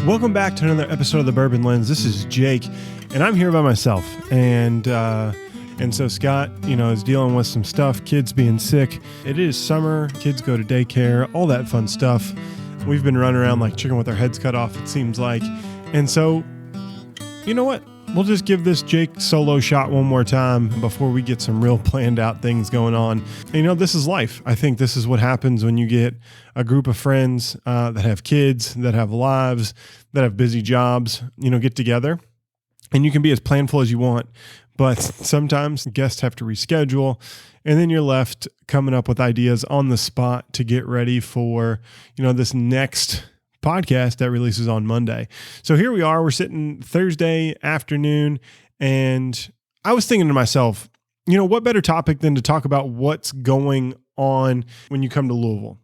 Welcome back to another episode of the Bourbon Lens. This is Jake, and I'm here by myself. And so Scott, is dealing with some stuff, kids being sick. It is summer, kids go to daycare, all that fun stuff. We've been running around like chicken with our heads cut off, it seems like. And so, you know what? We'll just give this Jake solo shot one more time before we get some real planned out things going on. And, this is life. I think this is what happens when you get a group of friends that have kids, that have lives, that have busy jobs, get together. And you can be as planful as you want, but sometimes guests have to reschedule, and then you're left coming up with ideas on the spot to get ready for, this next podcast that releases on Monday. So here we are, we're sitting Thursday afternoon, and I was thinking to myself, what better topic than to talk about what's going on when you come to Louisville?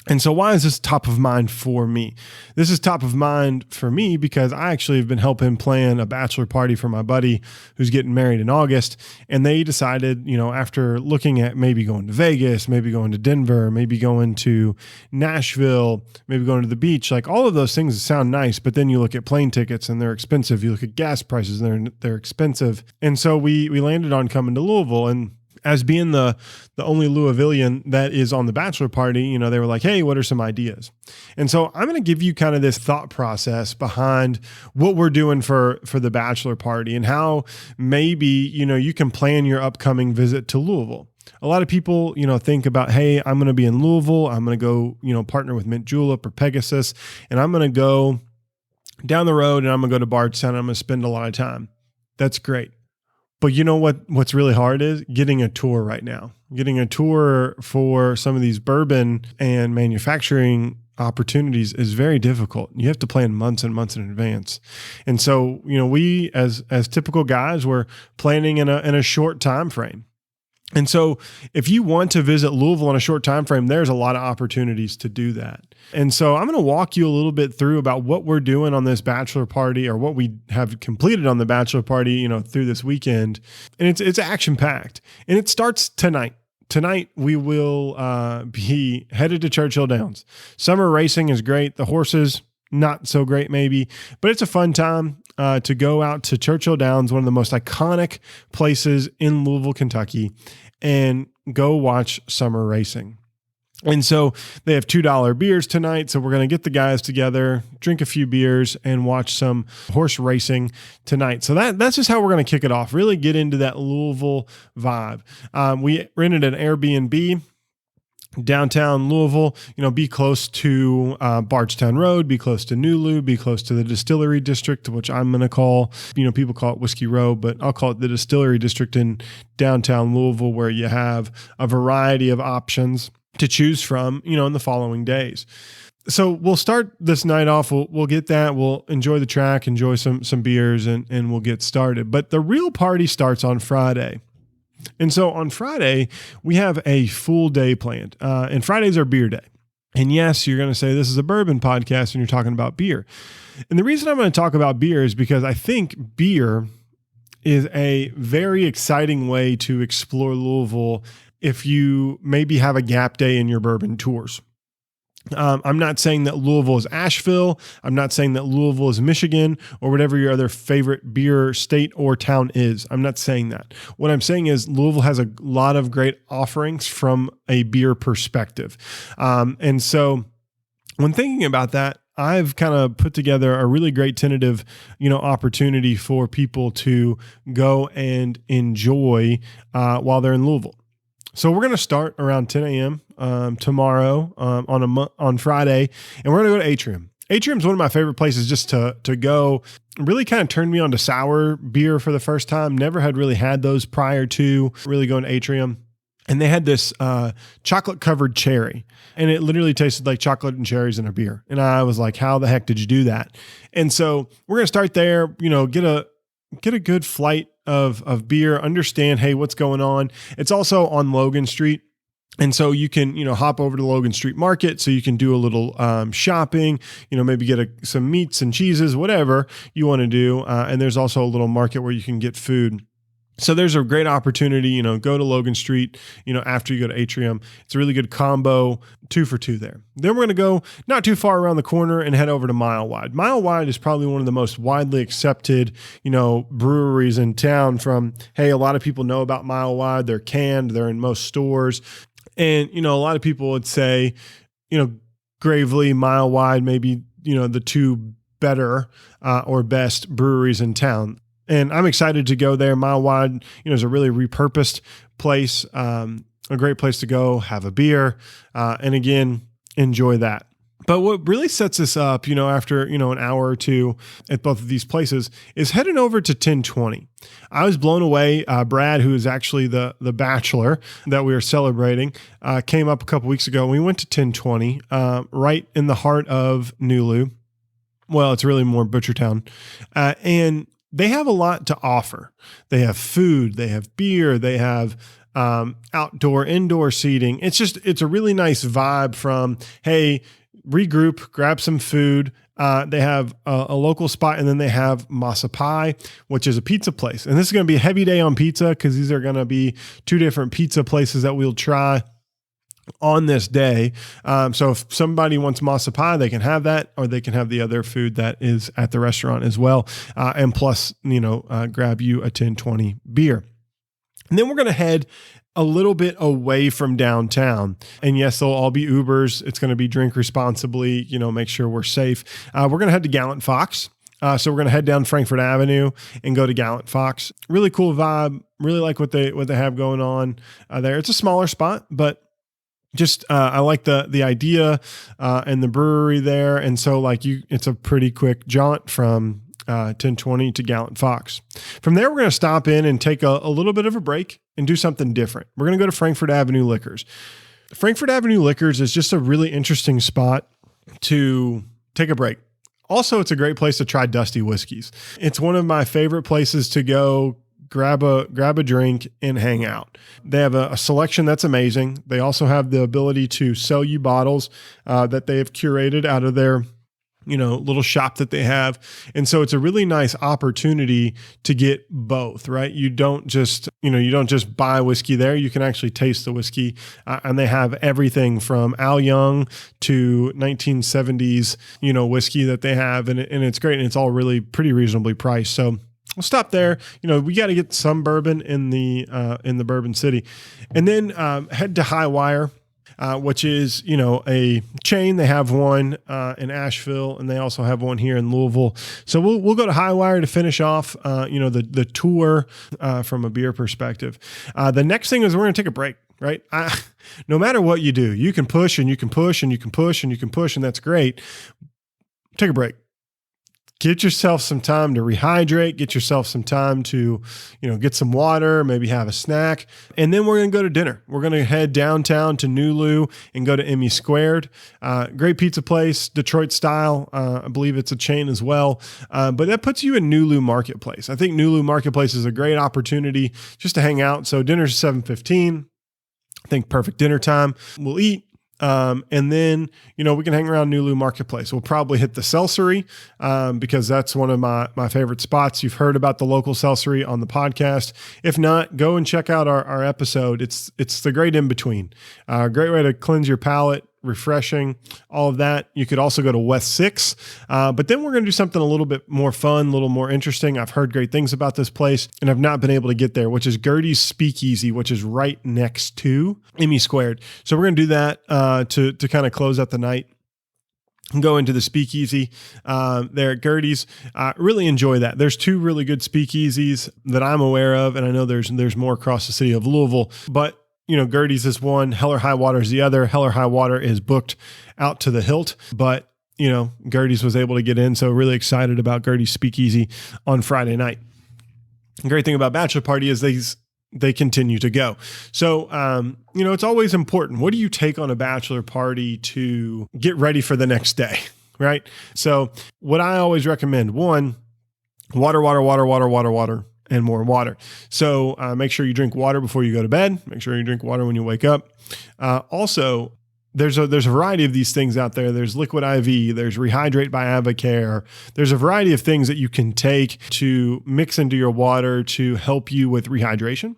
And so why is this top of mind for me? This is top of mind for me because I actually have been helping plan a bachelor party for my buddy who's getting married in August. And they decided, after looking at maybe going to Vegas, maybe going to Denver, maybe going to Nashville, maybe going to the beach, like all of those things sound nice, but then you look at plane tickets and they're expensive. You look at gas prices and they're expensive. And so we landed on coming to Louisville, and as being the only Louisvillian that is on the bachelor party, they were like, hey, what are some ideas? And so I'm going to give you kind of this thought process behind what we're doing for the bachelor party and how maybe, you can plan your upcoming visit to Louisville. A lot of people, think about, hey, I'm going to be in Louisville. I'm going to go, partner with Mint Julep or Pegasus, and I'm going to go down the road and I'm going to go to Bardstown. I'm going to spend a lot of time. That's great. But you know what's really hard is getting a tour right now. Getting a tour for some of these bourbon and manufacturing opportunities is very difficult. You have to plan months and months in advance. And so, we as typical guys, we're planning in a short time frame. And so if you want to visit Louisville in a short time frame, there's a lot of opportunities to do that. And so I'm going to walk you a little bit through about what we're doing on this bachelor party, or what we have completed on the bachelor party, through this weekend. And it's action packed, and it starts tonight. Tonight, we will be headed to Churchill Downs. Summer racing is great. The horses, not so great maybe, but it's a fun time to go out to Churchill Downs, one of the most iconic places in Louisville, Kentucky, and go watch summer racing. And so they have $2 beers tonight. So we're going to get the guys together, drink a few beers, and watch some horse racing tonight. So that's just how we're going to kick it off, really get into that Louisville vibe. We rented an Airbnb downtown Louisville, be close to Bardstown Road, be close to New Lou, be close to the Distillery District, which I'm going to call, people call it Whiskey Row, but I'll call it the Distillery District in downtown Louisville, where you have a variety of options to choose from, in the following days. So we'll start this night off. We'll get that. We'll enjoy the track, enjoy some beers, and we'll get started. But the real party starts on Friday. And so on Friday, we have a full day planned. And Fridays are beer day. And yes, you're going to say this is a bourbon podcast and you're talking about beer. And the reason I'm going to talk about beer is because I think beer is a very exciting way to explore Louisville if you maybe have a gap day in your bourbon tours. I'm not saying that Louisville is Asheville. I'm not saying that Louisville is Michigan or whatever your other favorite beer state or town is. I'm not saying that. What I'm saying is Louisville has a lot of great offerings from a beer perspective. And so when thinking about that, I've kind of put together a really great tentative, opportunity for people to go and enjoy while they're in Louisville. So we're going to start around 10 a.m. Tomorrow on Friday, and we're going to go to Atrium. Atrium is one of my favorite places just to go. Really kind of turned me on to sour beer for the first time. Never had really had those prior to really going to Atrium. And they had this chocolate covered cherry, and it literally tasted like chocolate and cherries in a beer. And I was like, how the heck did you do that? And so we're going to start there, get a good flight of beer, understand, hey, what's going on. It's also on Logan Street. And so you can, hop over to Logan Street Market so you can do a little shopping, maybe get some meats and cheeses, whatever you want to do. And there's also a little market where you can get food. So there's a great opportunity, go to Logan Street, after you go to Atrium. It's a really good combo, 2 for 2 there. Then we're going to go not too far around the corner and head over to Mile Wide. Mile Wide is probably one of the most widely accepted, breweries in town from, hey, a lot of people know about Mile Wide. They're canned. They're in most stores. And, a lot of people would say, Gravely, Mile Wide, maybe, the 2 better or best breweries in town. And I'm excited to go there. Mile Wide, is a really repurposed place, a great place to go, have a beer, and again, enjoy that. But what really sets us up, after, an hour or two at both of these places is heading over to 1020. I was blown away. Brad, who is actually the bachelor that we are celebrating, came up a couple weeks ago. We went to 1020, right in the heart of Nulu. Well, it's really more Butchertown. And they have a lot to offer. They have food, they have beer, they have outdoor, indoor seating. It's a really nice vibe from, hey, regroup, grab some food. They have a local spot, and then they have Masa Pie, which is a pizza place. And this is going to be a heavy day on pizza because these are going to be 2 different pizza places that we'll try on this day. So if somebody wants Masa Pie, they can have that, or they can have the other food that is at the restaurant as well. And plus, grab you a 1020 beer. And then we're going to head a little bit away from downtown. And yes, they'll all be Ubers. It's going to be drink responsibly, make sure we're safe. We're going to head to Gallant Fox. So we're going to head down Frankfort Avenue and go to Gallant Fox. Really cool vibe. Really like what they have going on there. It's a smaller spot, but just I like the idea and the brewery there. And so it's a pretty quick jaunt from 1020 to Gallant Fox. From there, we're going to stop in and take a little bit of a break and do something different. We're going to go to Frankfort Avenue Liquors. Frankfort Avenue Liquors is just a really interesting spot to take a break. Also, it's a great place to try dusty whiskeys. It's one of my favorite places to go grab a drink and hang out. They have a selection that's amazing. They also have the ability to sell you bottles that they have curated out of their little shop that they have. And so it's a really nice opportunity to get both, right? You don't just buy whiskey there. You can actually taste the whiskey. And they have everything from Al Young to 1970s, whiskey that they have. And it's great. And it's all really pretty reasonably priced. So we'll stop there. We got to get some bourbon in the Bourbon City, and then head to High Wire, which is, a chain. They have one in Asheville, and they also have one here in Louisville. So we'll go to High Wire to finish off, the tour from a beer perspective. The next thing is we're going to take a break, right? No matter what you do, you can push and you can push and you can push and you can push, and that's great. Take a break. Get yourself some time to rehydrate, get yourself some time to, get some water, maybe have a snack. And then we're going to go to dinner. We're going to head downtown to Nulu and go to Emmy Squared. Great pizza place, Detroit style. I believe it's a chain as well. But that puts you in Nulu Marketplace. I think Nulu Marketplace is a great opportunity just to hang out. So dinner's 7:15. I think perfect dinner time. We'll eat. And then, we can hang around Nulu Marketplace. We'll probably hit the Seltzery, because that's one of my favorite spots. You've heard about the local Seltzery on the podcast. If not, go and check out our episode. It's the great in-between, great way to cleanse your palate, refreshing, all of that. You could also go to West 6, but then we're going to do something a little bit more fun, a little more interesting. I've heard great things about this place, and I've not been able to get there, which is Gertie's Speakeasy, which is right next to Emmy Squared. So we're going to do that to kind of close out the night and go into the speakeasy there at Gertie's. Really enjoy that. There's 2 really good speakeasies that I'm aware of, and I know there's more across the city of Louisville, but Gertie's is one, Hell or High Water is the other. Hell or High Water is booked out to the hilt, but Gertie's was able to get in. So really excited about Gertie's Speakeasy on Friday night. The great thing about Bachelor Party is they continue to go. So, it's always important. What do you take on a bachelor party to get ready for the next day? Right. So what I always recommend, one, water, and more water. So make sure you drink water before you go to bed. Make sure you drink water when you wake up. Also, there's a variety of these things out there. There's Liquid IV, there's Rehydrate by Avocare. There's a variety of things that you can take to mix into your water to help you with rehydration.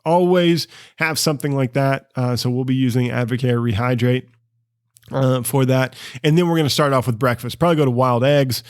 Always have something like that. So we'll be using Avocare Rehydrate for that. And then we're going to start off with breakfast. Probably go to Wild Eggs,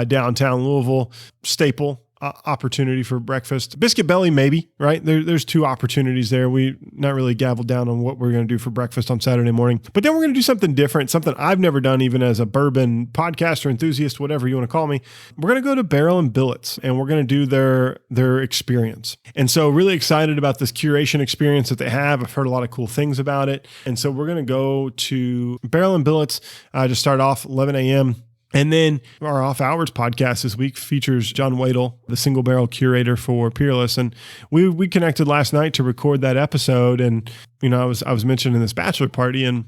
downtown Louisville, staple opportunity for breakfast. Biscuit Belly, maybe, right? There's two opportunities there. We not really gaveled down on what we're going to do for breakfast on Saturday morning, but then we're going to do something different, something I've never done, even as a bourbon podcaster, enthusiast, whatever you want to call me. We're going to go to Barrel and Billets, and we're going to do their experience. And so really excited about this curation experience that they have. I've heard a lot of cool things about it. And so we're going to go to Barrel and Billets to start off 11 a.m. And then our Off Hours podcast this week features John Wadle, the single barrel curator for Peerless. And we connected last night to record that episode. And, you know, I was mentioning this bachelor party, and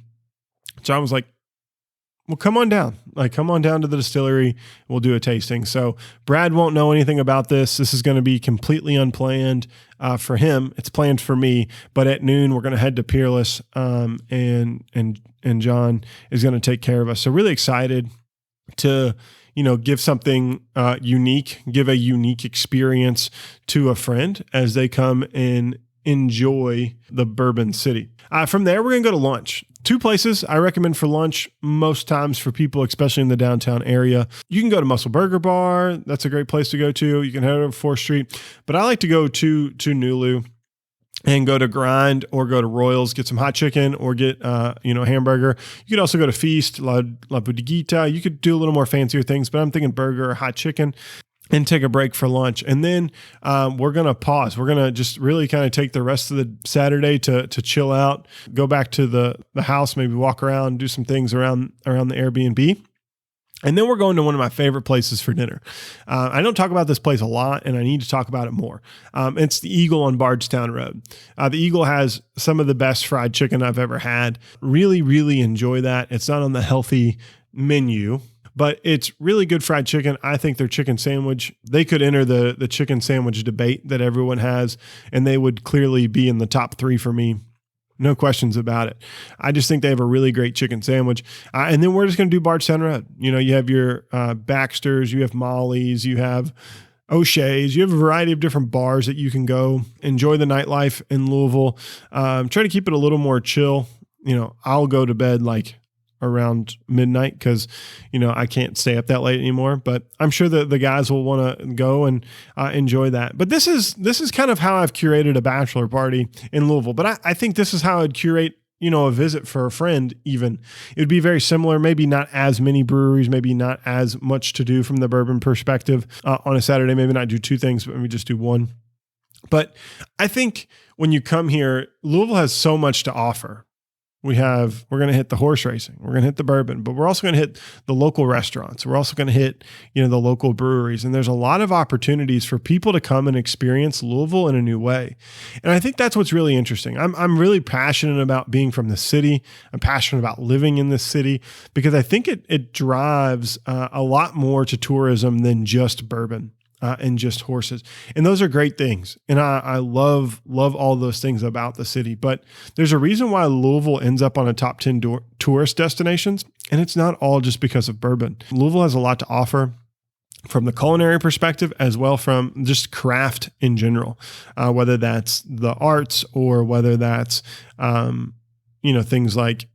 John was like, well, come on down. Like, come on down to the distillery. We'll do a tasting. So Brad won't know anything about this. This is going to be completely unplanned for him. It's planned for me. But at noon, we're going to head to Peerless, and John is going to take care of us. So really excited to, you know, give something unique, give a unique experience to a friend as they come and enjoy the Bourbon City. From there, we're going to go to lunch. Two places I recommend for lunch most times for people, especially in the downtown area. You can go to Muscle Burger Bar. That's a great place to go to. You can head over to 4th Street. But I like to go to Nulu and go to Grind or go to Royals, get some hot chicken or get, hamburger. You could also go to Feast, La Bodeguita. You could do a little more fancier things, but I'm thinking burger or hot chicken, and take a break for lunch. And then we're going to pause. We're going to just really kind of take the rest of the Saturday to chill out, go back to the house, maybe walk around, do some things around the Airbnb. And then we're going to one of my favorite places for dinner. I don't talk about this place a lot, and I need to talk about it more. It's the Eagle on Bardstown Road. The Eagle has some of the best fried chicken I've ever had. Really, really enjoy that. It's not on the healthy menu, but it's really good fried chicken. I think their chicken sandwich, they could enter the chicken sandwich debate that everyone has, and they would clearly be in the top 3 for me. No questions about it. I just think they have a really great chicken sandwich. And then we're just going to do Bardstown Road. You know, you have your Baxter's, you have Molly's, you have O'Shea's, you have a variety of different bars that you can go enjoy the nightlife in Louisville. Try to keep it a little more chill. You know, I'll go to bed like around midnight because, you know, I can't stay up that late anymore, but I'm sure that the guys will want to go and enjoy that. But this is kind of how I've curated a bachelor party in Louisville. But I think this is how I'd curate, you know, a visit for a friend even. It would be very similar, maybe not as many breweries, maybe not as much to do from the bourbon perspective on a Saturday, maybe not do 2 things, but maybe just do 1. But I think when you come here, Louisville has so much to offer. We're going to hit the horse racing. We're going to hit the bourbon, but we're also going to hit the local restaurants. We're also going to hit, you know, the local breweries. And there's a lot of opportunities for people to come and experience Louisville in a new way. And I think that's what's really interesting. I'm really passionate about being from the city. I'm passionate about living in this city because I think it drives a lot more to tourism than just bourbon. And just horses. And those are great things. And I love all those things about the city. But there's a reason why Louisville ends up on a top 10 tourist destinations. And it's not all just because of bourbon. Louisville has a lot to offer from the culinary perspective, as well from just craft in general, whether that's the arts or whether that's, things like,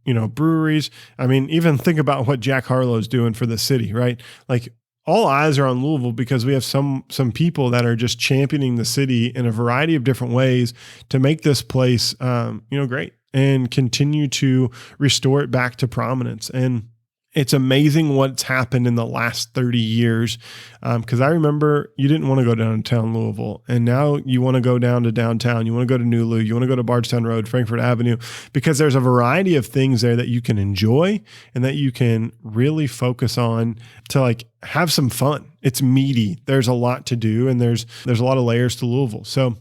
breweries. I mean, even think about what Jack Harlow's doing for the city, right? Like, all eyes are on Louisville because we have some people that are just championing the city in a variety of different ways to make this place, great and continue to restore it back to prominence. And it's amazing what's happened in the last 30 years. Because I remember you didn't want to go downtown Louisville, and now you want to go down to downtown. You want to go to Nulu. You want to go to Bardstown Road, Frankfort Avenue, because there's a variety of things there that you can enjoy and that you can really focus on to like have some fun. It's meaty. There's a lot to do, and there's a lot of layers to Louisville. So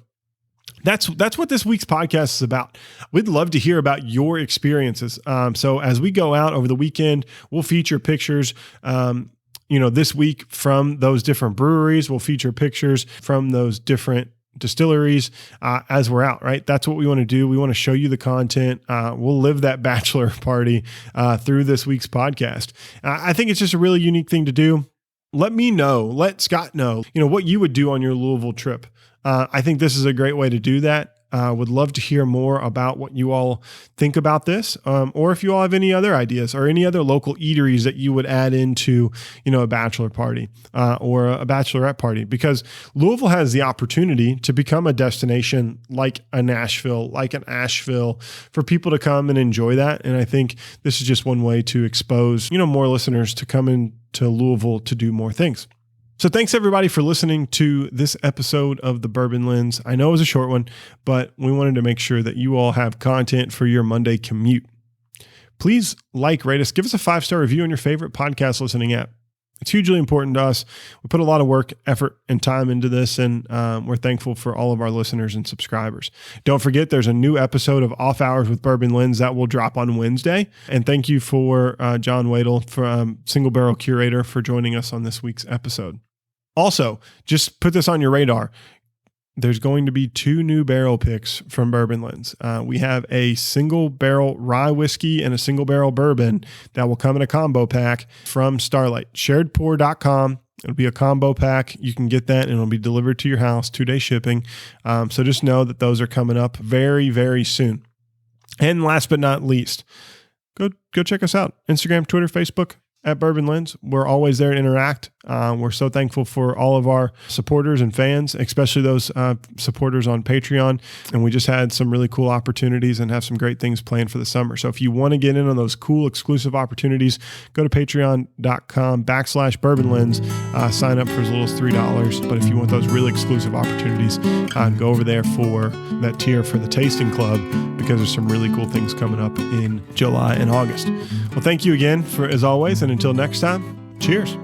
that's what this week's podcast is about. We'd love to hear about your experiences. So as we go out over the weekend, we'll feature pictures, this week from those different breweries. We'll feature pictures from those different distilleries as we're out, right? That's what we want to do. We want to show you the content. We'll live that bachelor party through this week's podcast. I think it's just a really unique thing to do. Let me know, let Scott know, what you would do on your Louisville trip. I think this is a great way to do that. Would love to hear more about what you all think about this, or if you all have any other ideas or any other local eateries that you would add into, a bachelor party or a bachelorette party, because Louisville has the opportunity to become a destination like a Nashville, like an Asheville, for people to come and enjoy that. And I think this is just one way to expose, more listeners to come into Louisville to do more things. So thanks everybody for listening to this episode of the Bourbon Lens. I know it was a short one, but we wanted to make sure that you all have content for your Monday commute. Please rate us, give us a 5-star review on your favorite podcast listening app. It's hugely important to us. We put a lot of work, effort, and time into this, and we're thankful for all of our listeners and subscribers. Don't forget, there's a new episode of Off Hours with Bourbon Lens that will drop on Wednesday. And thank you for John Wadle, from Single Barrel Curator, for joining us on this week's episode. Also, just put this on your radar. There's going to be 2 new barrel picks from Bourbon Lens. We have a single barrel rye whiskey and a single barrel bourbon that will come in a combo pack from Starlight. Sharedpour.com. It'll be a combo pack. You can get that and it'll be delivered to your house, 2-day shipping. So just know that those are coming up very, very soon. And last but not least, go check us out. Instagram, Twitter, Facebook, at Bourbon Lens. We're always there to interact. We're so thankful for all of our supporters and fans, especially those supporters on Patreon. And we just had some really cool opportunities and have some great things planned for the summer. So if you want to get in on those cool exclusive opportunities, go to patreon.com/Bourbon Lens. Sign up for as little as $3. But if you want those really exclusive opportunities, go over there for that tier for the Tasting Club, because there's some really cool things coming up in July and August. Well, thank you again as always. And until next time, cheers.